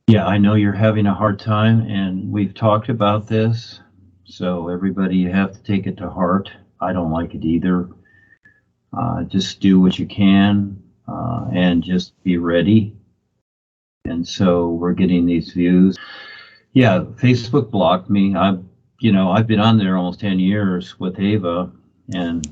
Yeah, I know you're having a hard time, and we've talked about this. So everybody, you have to take it to heart. I don't like it either. Just do what you can, and just be ready. And so we're getting these views. Yeah, Facebook blocked me. I've been on there almost 10 years with Ava, and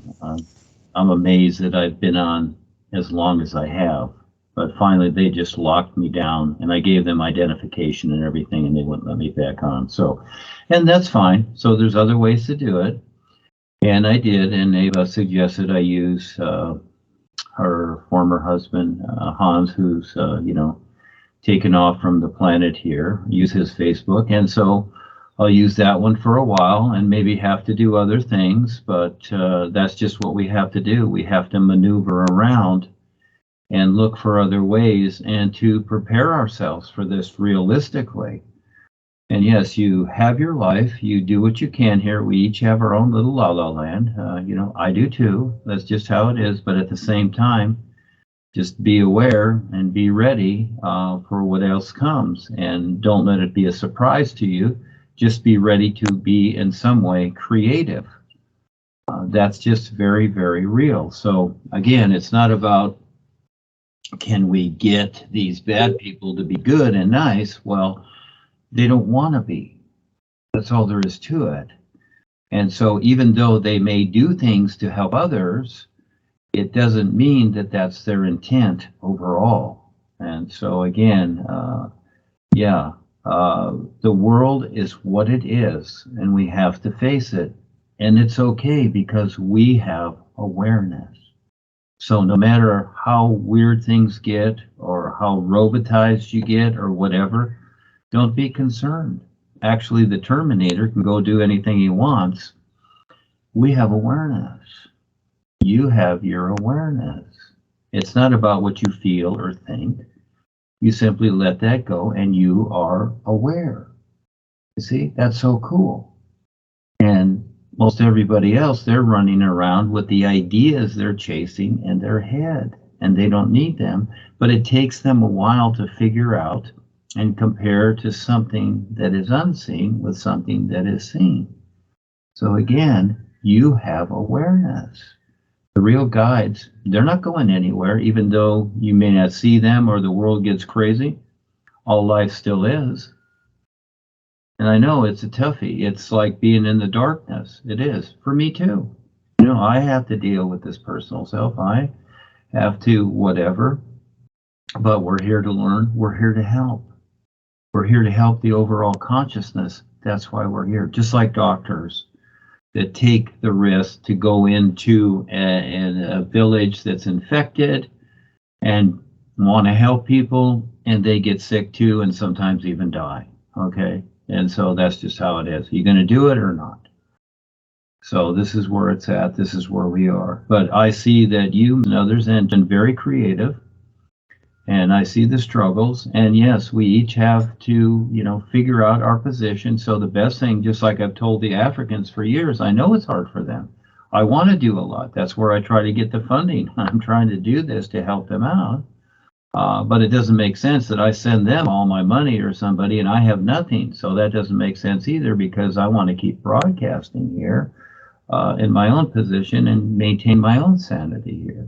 I'm amazed that I've been on as long as I have. But finally, they just locked me down, and I gave them identification and everything, and they wouldn't let me back on. So, and that's fine. So there's other ways to do it, and I did. And Ava suggested I use her former husband, Hans, who's taken off from the planet here, use his Facebook. And so I'll use that one for a while and maybe have to do other things, but that's just what we have to do. We have to maneuver around and look for other ways and to prepare ourselves for this realistically. And yes, you have your life, you do what you can here. We each have our own little la-la land. I do too. That's just how it is. But at the same time, just be aware and be ready for what else comes, and don't let it be a surprise to you. Just be ready to be in some way creative. That's just very, very real. So again, it's not about can we get these bad people to be good and nice. Well, they don't want to be. That's all there is to it. And so even though they may do things to help others, it doesn't mean that that's their intent overall. And so again, the world is what it is, and we have to face it. And it's okay because we have awareness. So no matter how weird things get or how robotized you get or whatever, don't be concerned. Actually, the Terminator can go do anything he wants. We have awareness. You have your awareness. It's not about what you feel or think. You simply let that go and you are aware. You see, that's so cool. And most everybody else, they're running around with the ideas they're chasing in their head, and they don't need them, but it takes them a while to figure out and compare to something that is unseen with something that is seen. So again, you have awareness. The real guides, they're not going anywhere, even though you may not see them or the world gets crazy. All life still is. And I know it's a toughie. It's like being in the darkness. It is. For me too. I have to deal with this personal self. I have to whatever. But we're here to learn. We're here to help. We're here to help the overall consciousness. That's why we're here. Just like doctors that take the risk to go into a village that's infected and want to help people, and they get sick too, and sometimes even die. Okay, and so that's just how it is. Are you going to do it or not? So this is where it's at. This is where we are. But I see that you and others have been very creative, and I see the struggles. And yes, we each have to, figure out our position. So the best thing, just like I've told the Africans for years, I know it's hard for them. I want to do a lot. That's where I try to get the funding. I'm trying to do this to help them out. But it doesn't make sense that I send them all my money or somebody and I have nothing. So that doesn't make sense either, because I want to keep broadcasting here in my own position and maintain my own sanity here.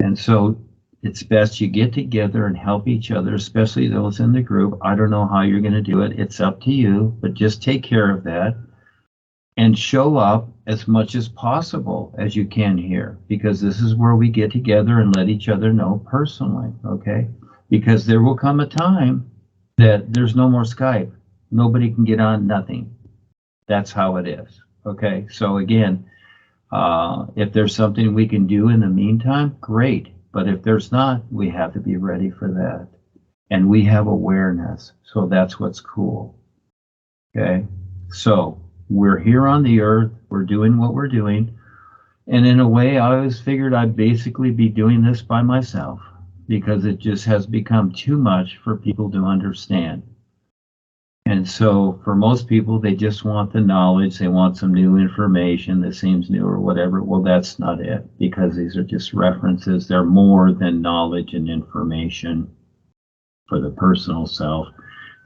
And so it's best you get together and help each other, especially those in the group. I don't know how you're going to do it. It's up to you, but just take care of that and show up as much as possible as you can here, because this is where we get together and let each other know personally, okay? Because there will come a time that there's no more Skype. Nobody can get on, nothing. That's how it is, okay? So again, if there's something we can do in the meantime, great. But if there's not, we have to be ready for that. And we have awareness, so that's what's cool. Okay, so we're here on the earth, we're doing what we're doing. And in a way, I always figured I'd basically be doing this by myself, because it just has become too much for people to understand. And so for most people, they just want the knowledge. They want some new information that seems new or whatever. Well, that's not it, because these are just references. They're more than knowledge and information. for the personal self.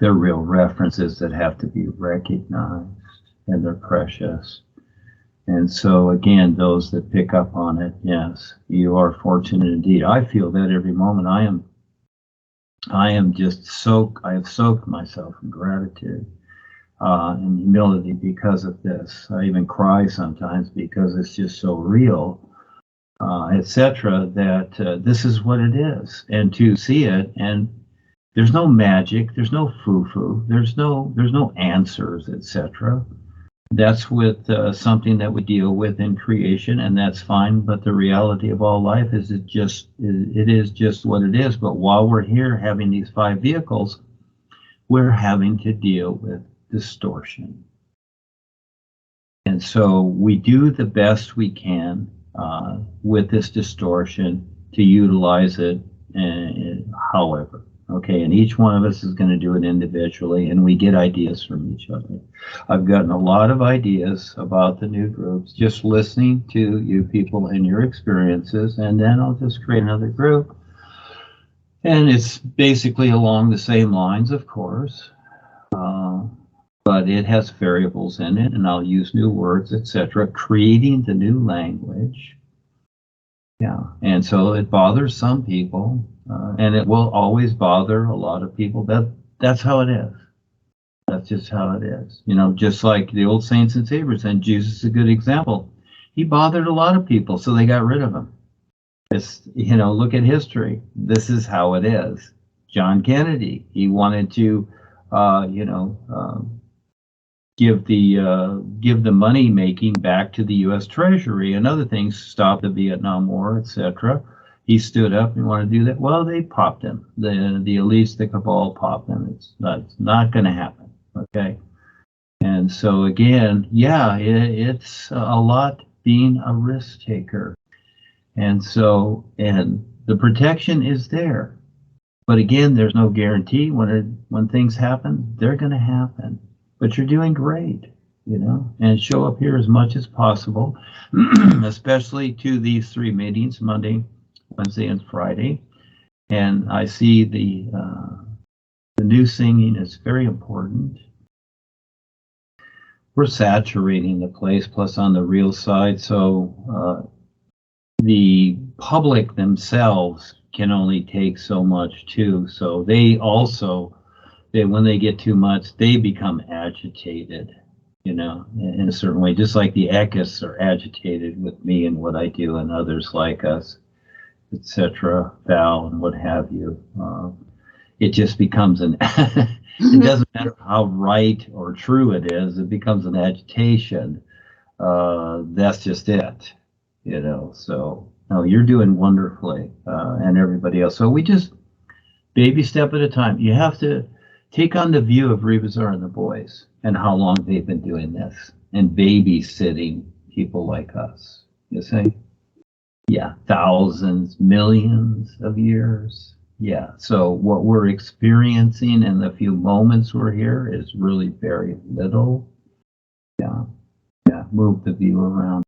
They're real references that have to be recognized, and they're precious. And so again, those that pick up on it, yes, you are fortunate indeed. I feel that every moment. I am just I have soaked myself in gratitude and humility because of this. I even cry sometimes because it's just so real, etc., that this is what it is. And to see it, and there's no magic, there's no foo-foo, there's no answers, etc. That's with something that we deal with in creation, and that's fine. But the reality of all life is it is just what it is. But while we're here having these 5 vehicles, we're having to deal with distortion. And so we do the best we can with this distortion to utilize it, however. Okay, and each one of us is going to do it individually, and we get ideas from each other. I've gotten a lot of ideas about the new groups just listening to you people and your experiences, and then I'll just create another group. And it's basically along the same lines, of course, but it has variables in it, and I'll use new words, etc., creating the new language. Yeah, and so it bothers some people, and it will always bother a lot of people. That's how it is. That's just how it is. You know, just like the old saints and saviors, and Jesus is a good example. He bothered a lot of people, so they got rid of him. It's, you know, look at history. This is how it is. John Kennedy, he wanted to, give the money making back to the U.S. Treasury and other things, stop the Vietnam War, etc. He stood up and wanted to do that. Well, they popped him. The elites, the cabal popped him. It's not going to happen. Okay. And so again, yeah, it's a lot being a risk taker. And so, and the protection is there. But again, there's no guarantee when things happen, they're going to happen. But you're doing great, you know, and show up here as much as possible, especially to these 3 meetings, Monday, Wednesday, and Friday. And I see the new singing is very important. We're saturating the place, plus on the real side, so the public themselves can only take so much too. So they also, when they get too much, they become agitated, you know, in a certain way, just like the echists are agitated with me and what I do and others like us, etc., Val and what have you. It just becomes it doesn't matter how right or true it is, it becomes an agitation. That's just it, you know. So no, you're doing wonderfully, and everybody else. So we just baby step at a time. You have to take on the view of Rebazar and the boys and how long they've been doing this and babysitting people like us. You see? Yeah, thousands, millions of years. Yeah, so what we're experiencing in the few moments we're here is really very little. Yeah, move the view around.